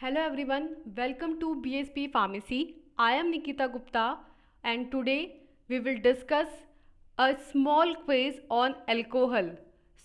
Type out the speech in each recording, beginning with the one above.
Hello everyone, welcome to BSP Pharmacy. I am Nikita Gupta and today we will discuss a small quiz on alcohol.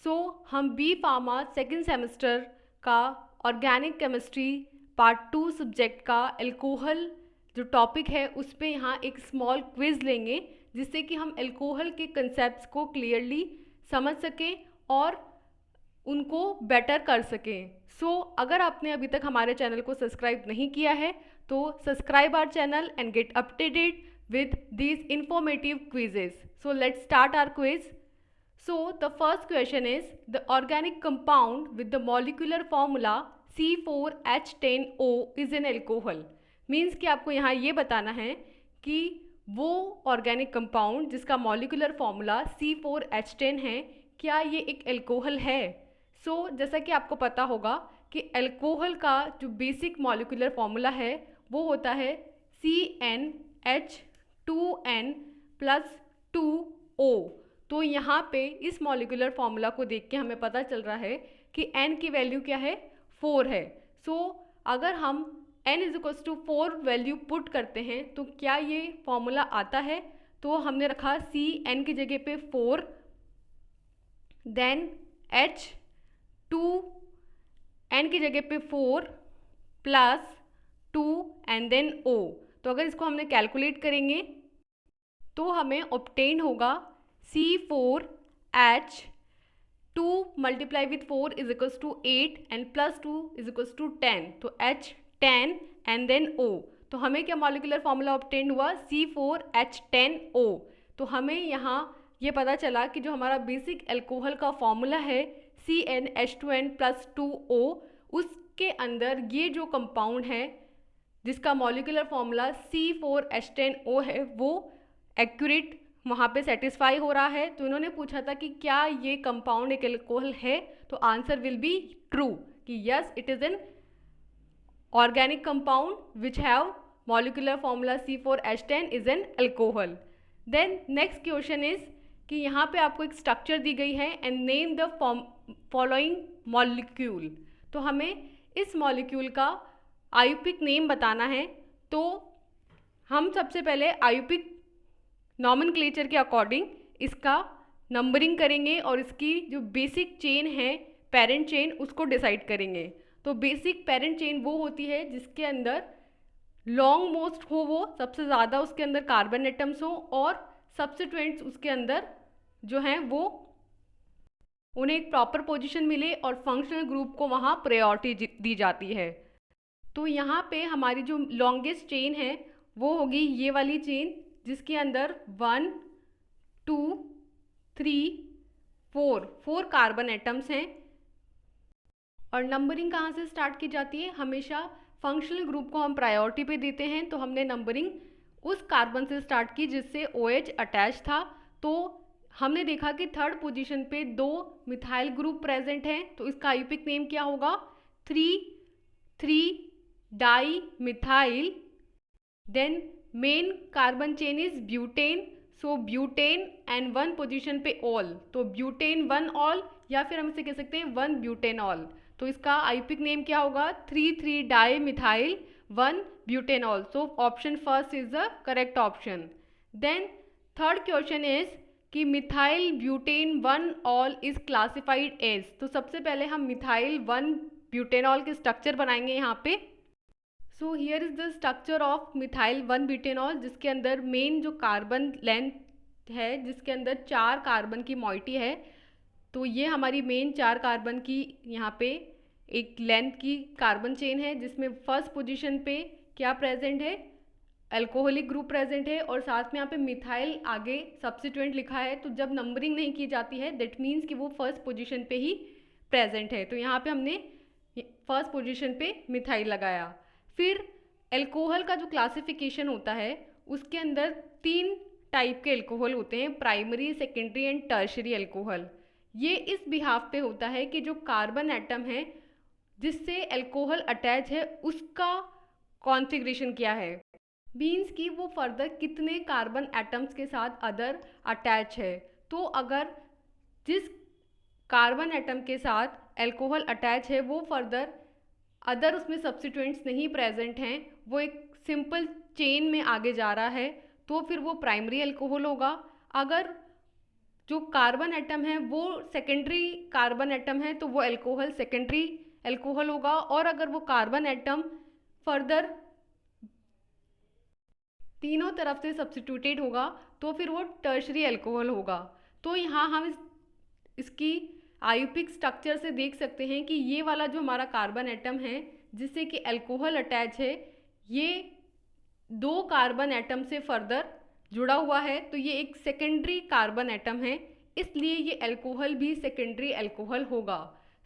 So हम B pharma second semester का organic chemistry part 2 subject का alcohol जो topic है उस पर यहाँ एक small quiz लेंगे जिससे कि हम अल्कोहल के कंसेप्ट्स को क्लियरली समझ सकें और उनको बेटर कर सकें। अगर आपने अभी तक हमारे चैनल को सब्सक्राइब नहीं किया है तो subscribe our channel and get updated with these informative quizzes. Let's start our quiz. The first question is the organic compound with the molecular formula C4H10O is an alcohol. Means कि आपको यहाँ ये बताना है कि वो ऑर्गेनिक कंपाउंड जिसका molecular formula C4H10 है क्या ये एक अल्कोहल है। जैसा कि आपको पता होगा कि अल्कोहल का जो बेसिक मॉलिकुलर फॉर्मूला है वो होता है CnH2n+2O। तो यहाँ पे इस मॉलिकुलर फॉर्मूला को देख के हमें पता चल रहा है कि n की वैल्यू क्या है, 4 है। अगर हम n=4 वैल्यू पुट करते हैं तो क्या ये फॉर्मूला आता है। तो हमने रखा Cn की जगह पे 4, देन H2 n की जगह पे 4 +2 एंड देन O। तो अगर इसको हमने कैलकुलेट करेंगे तो हमें ऑब्टेन होगा C4H2 मल्टीप्लाई विथ 4 = 8 एंड +2 = 10। तो H10 एंड देन O। तो हमें क्या मॉलिकुलर फॉर्मूला ऑब्टेन हुआ, C4H10O। तो हमें यहाँ ये पता चला कि जो हमारा बेसिक अल्कोहल का फॉर्मूला है CnH2n+2O उसके अंदर ये जो कंपाउंड है जिसका मॉलिकुलर फॉर्मूला C4H10O है वो एक्यूरेट वहाँ पे सेटिस्फाई हो रहा है। तो इन्होंने पूछा था कि क्या ये कंपाउंड एक अल्कोहल है, तो आंसर विल बी ट्रू कि yes it is an organic compound which have molecular formula C4H10 is an alcohol. Then next question is कि यहाँ पे आपको एक स्ट्रक्चर दी गई है and name the following molecule. तो हमें इस मॉलिक्यूल का आयुपिक नेम बताना है। तो हम सबसे पहले आयुपिक नॉमेनक्लेचर के अकॉर्डिंग इसका नंबरिंग करेंगे और इसकी जो बेसिक चेन है पेरेंट चेन उसको डिसाइड करेंगे। तो बेसिक पेरेंट चेन वो होती है जिसके अंदर लॉन्ग मोस्ट हो, वो सबसे ज़्यादा उसके अंदर कार्बन एटम्स हो और सब्स्टिट्यूएंट्स उसके अंदर जो हैं वो उन्हें एक प्रॉपर पोजीशन मिले और फंक्शनल ग्रुप को वहाँ प्रायोरिटी दी जाती है। तो यहाँ पे हमारी जो लॉन्गेस्ट चेन है वो होगी ये वाली चेन जिसके अंदर 1 2 3 4 कार्बन एटम्स हैं। और नंबरिंग कहाँ से स्टार्ट की जाती है, हमेशा फंक्शनल ग्रुप को हम प्रायोरिटी पे देते हैं। तो हमने नंबरिंग उस कार्बन से स्टार्ट की जिससे OH अटैच था। तो हमने देखा कि थर्ड पोजीशन पे 2 मिथाइल ग्रुप प्रेजेंट हैं। तो इसका आयुपिक नेम क्या होगा, 3 dimethyl. Then main carbon chain is butane. So butane and 1 position पे ऑल, तो ब्यूटेन 1 ऑल या फिर हम इसे कह सकते हैं 1 ब्यूटेनॉल। तो इसका आयुपिक नेम क्या होगा, 3 dimethyl 1 butanol. So option first is the correct option. Then third question is कि methyl butane 1 ol is classified as. तो सबसे पहले हम मिथाइल 1 ब्यूटेनॉल के स्ट्रक्चर बनाएंगे यहाँ पे। So here is the structure of methyl 1 butanol जिसके अंदर मेन जो कार्बन लेंथ है जिसके अंदर 4 कार्बन की मॉइटी है। तो ये हमारी मेन 4 कार्बन की यहाँ पे एक लेंथ की कार्बन चेन है जिसमें फर्स्ट पोजीशन पे क्या प्रेजेंट है, अल्कोहलिक ग्रुप प्रेजेंट है और साथ में यहाँ पे मिथाइल आगे सब्स्टिट्यूएंट लिखा है। तो जब नंबरिंग नहीं की जाती है दैट मीन्स कि वो फर्स्ट पोजीशन पे ही प्रेजेंट है। तो यहाँ पे हमने फर्स्ट पोजीशन पे मिथाइल लगाया। फिर अल्कोहल का जो क्लासिफिकेशन होता है उसके अंदर 3 टाइप के अल्कोहल होते हैं, primary, secondary and tertiary alcohol. ये इस बिहाफ पे होता है कि जो कार्बन एटम है जिससे अल्कोहल अटैच है उसका कॉन्फ़िगरेशन क्या है, मीन्स कि वो फर्दर कितने कार्बन एटम्स के साथ अदर अटैच है। तो अगर जिस कार्बन एटम के साथ अल्कोहल अटैच है वो फर्दर अदर उसमें सब्स्टिट्यूएंट्स नहीं प्रेजेंट हैं, वो एक सिंपल चेन में आगे जा रहा है, तो फिर वो प्राइमरी अल्कोहल होगा। अगर जो कार्बन एटम है वो सेकेंडरी कार्बन एटम है तो वो अल्कोहल सेकेंडरी अल्कोहल होगा, और अगर वो कार्बन एटम फर्दर तीनों तरफ से सब्स्टिट्यूटेड होगा तो फिर वो टर्शरी अल्कोहल होगा। तो यहाँ हम इसकी आयुपिक स्ट्रक्चर से देख सकते हैं कि ये वाला जो हमारा कार्बन एटम है जिससे कि अल्कोहल अटैच है, ये 2 कार्बन एटम से फर्दर जुड़ा हुआ है, तो ये एक सेकेंडरी कार्बन एटम है, इसलिए ये अल्कोहल भी सेकेंडरी अल्कोहल होगा।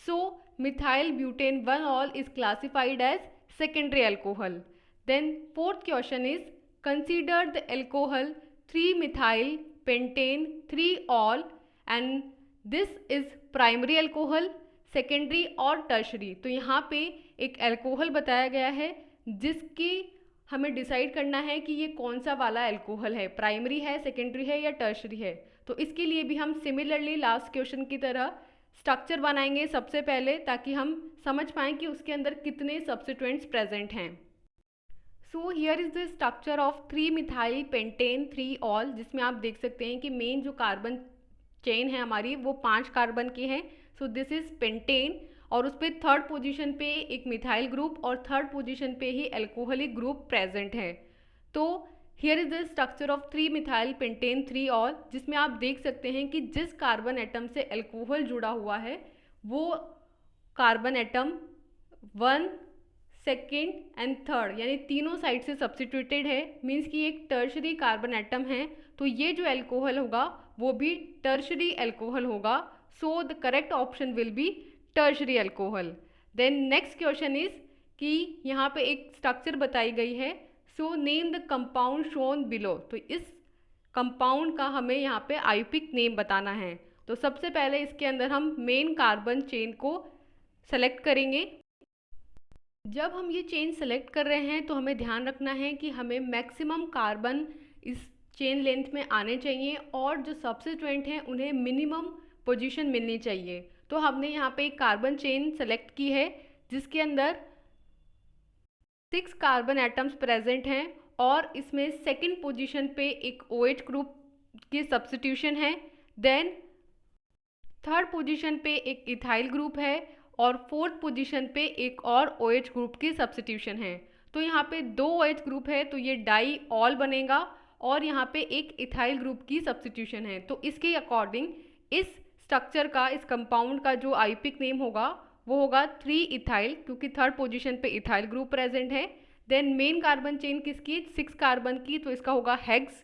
So methyl butane ol is classified as secondary alcohol. Then fourth question is consider the alcohol 3-methyl pentane ol and this is primary alcohol, secondary और tertiary. तो यहाँ पे एक अल्कोहल बताया गया है जिसकी हमें डिसाइड करना है कि ये कौन सा वाला अल्कोहल है, प्राइमरी है, सेकेंडरी है या टर्शरी है। तो इसके लिए भी हम सिमिलरली लास्ट क्वेश्चन की तरह स्ट्रक्चर बनाएंगे सबसे पहले, ताकि हम समझ पाएँ कि उसके अंदर कितने सब्स्टिट्यूएंट्स प्रेजेंट हैं। So here is the structure of 3-methyl pentane 3-ऑल, जिसमें आप देख सकते हैं कि मेन जो कार्बन चेन है हमारी वो 5 कार्बन की है। सो दिस इज पेंटेन, और उस पर थर्ड पोजीशन पे एक मिथाइल ग्रुप और थर्ड पोजीशन पे ही अल्कोहलिक ग्रुप प्रेजेंट है। तो here is the structure of 3-methyl pentane 3-ऑल, जिसमें आप देख सकते हैं कि जिस कार्बन एटम से अल्कोहल जुड़ा हुआ है वो carbon atom 1, second and third यानी तीनों साइड से सब्स्टिट्यूटेड है, मीन्स कि एक टर्शरी कार्बन एटम है, तो ये जो अल्कोहल होगा वो भी टर्शरी अल्कोहल होगा। So the correct option will be tertiary alcohol. Then next question is कि यहाँ पे एक स्ट्रक्चर बताई गई है, so name the compound shown below. तो इस कंपाउंड का हमें यहाँ पे आयुपिक नेम बताना है। तो सबसे पहले इसके अंदर हम मेन कार्बन चेन को सेलेक्ट करेंगे। जब हम ये चेन सेलेक्ट कर रहे हैं तो हमें ध्यान रखना है कि हमें मैक्सिमम कार्बन इस चेन लेंथ में आने चाहिए और जो सब्स्टिट्यूएंट हैं उन्हें मिनिमम पोजीशन मिलनी चाहिए। तो हमने यहाँ पे एक कार्बन चेन सेलेक्ट की है जिसके अंदर 6 कार्बन एटम्स प्रेजेंट हैं और इसमें सेकंड पोजीशन पे एक OH ग्रुप की सब्स्टिट्यूशन है। देन थर्ड पोजीशन पे एक इथाइल ग्रुप है और फोर्थ पोजीशन पे एक और OH ग्रुप की सब्स्टिट्यूशन है। तो यहाँ पे 2 OH ग्रुप है तो ये डाई ऑल बनेगा और यहाँ पे एक इथाइल ग्रुप की सब्स्टिट्यूशन है। तो इसके अकॉर्डिंग इस स्ट्रक्चर का, इस कंपाउंड का जो आयुपिक नेम होगा वो होगा 3-इथाइल, क्योंकि थर्ड पोजीशन पे इथाइल ग्रुप प्रेजेंट है। देन मेन कार्बन चेन किसकी, 6 कार्बन की, तो इसका होगा हेक्स।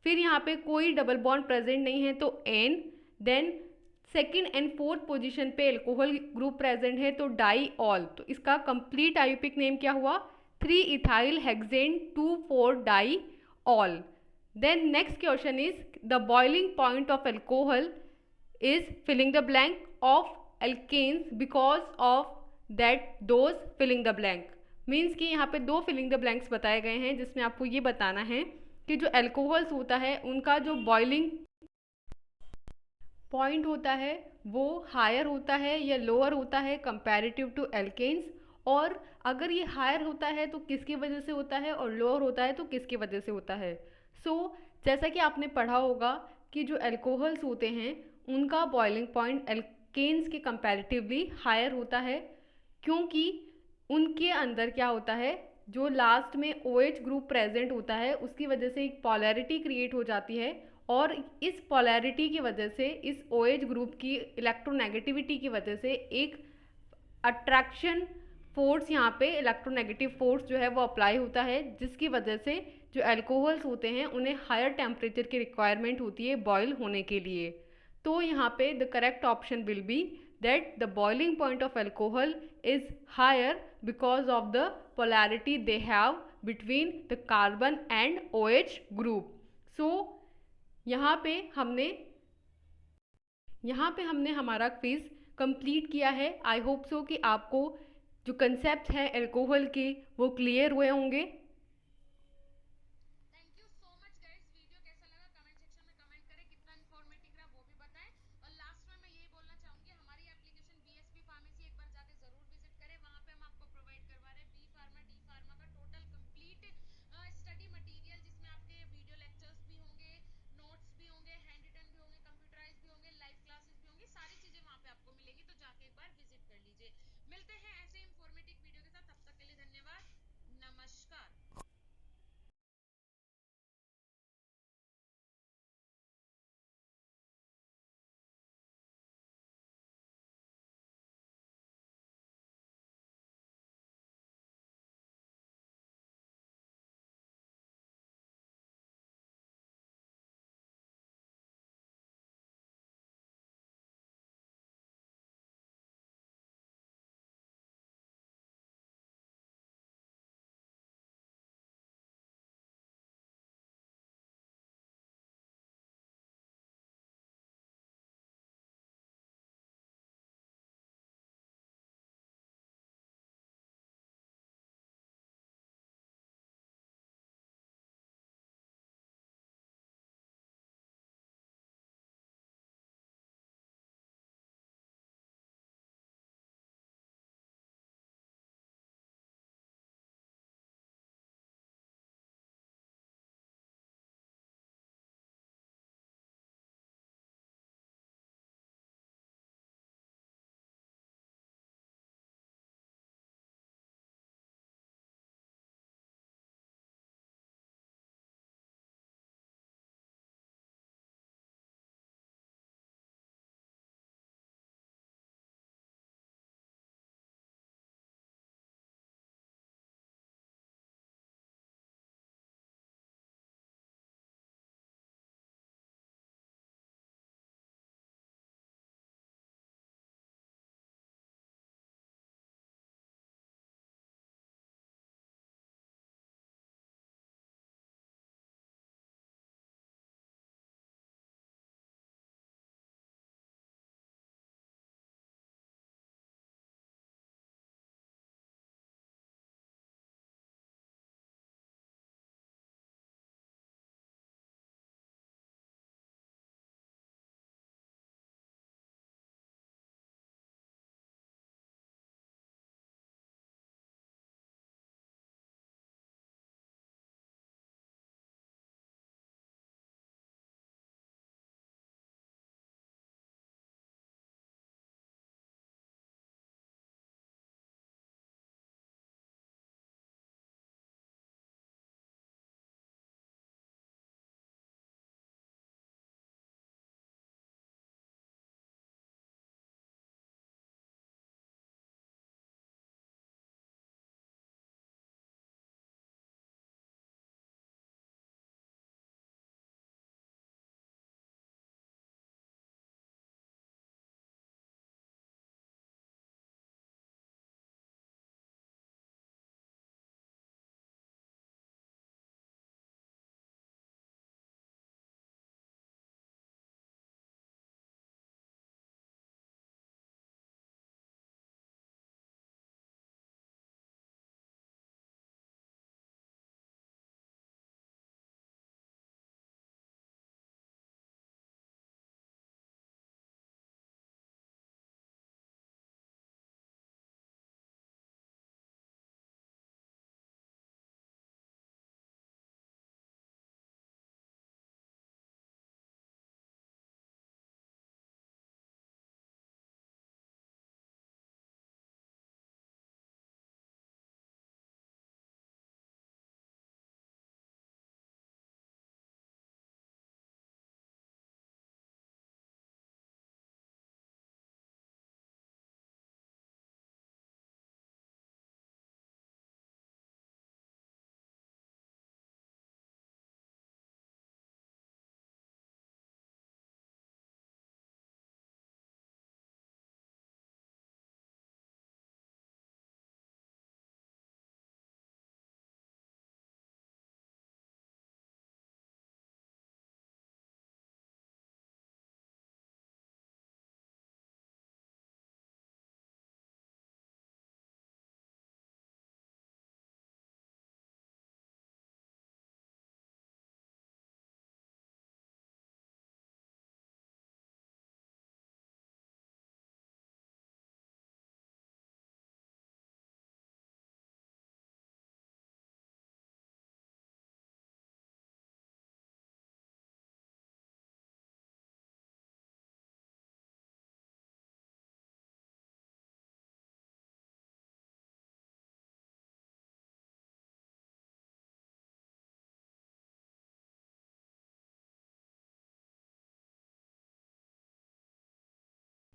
फिर यहाँ पे कोई डबल बॉन्ड प्रेजेंट नहीं है तो एन। Then second and fourth position पे अल्कोहल ग्रुप प्रेजेंट है तो डाई ऑल। तो इसका कंप्लीट आयुपिक नेम क्या हुआ, ethyl hexane 2,4 diol. Then next question is the boiling point of alcohol is filling the blank of alkanes because of that those filling the blank means कि यहाँ पे 2 filling the blanks बताए गए हैं जिसमें आपको ये बताना है कि जो अल्कोहल्स होता है उनका जो बॉइलिंग पॉइंट होता है वो हायर होता है या लोअर होता है कंपैरेटिव टू एल्केन्स, और अगर ये हायर होता है तो किसकी वजह से होता है और लोअर होता है तो किसकी वजह से होता है। जैसा कि आपने पढ़ा होगा कि जो अल्कोहल्स होते हैं उनका बॉइलिंग पॉइंट एल्केन्स के कंपैरेटिवली हायर होता है, क्योंकि उनके अंदर क्या होता है, जो लास्ट में OH ग्रुप प्रेजेंट होता है उसकी वजह से एक पोलैरिटी क्रिएट हो जाती है, और इस पोलैरिटी की वजह से, इस OH ग्रुप की इलेक्ट्रोनेगेटिविटी की वजह से एक अट्रैक्शन फोर्स, यहाँ पे इलेक्ट्रोनेगेटिव फोर्स जो है वो अप्लाई होता है, जिसकी वजह से जो अल्कोहल्स होते हैं उन्हें हायर टेम्परेचर की रिक्वायरमेंट होती है बॉयल होने के लिए। तो यहाँ पे the correct option will be that the boiling point of alcohol is higher because of the polarity they have between the carbon and OH group. So यहाँ पे हमने हमारा क्विज कंप्लीट किया है। आई होप सो कि आपको जो concept है अल्कोहल के वो क्लियर हुए होंगे।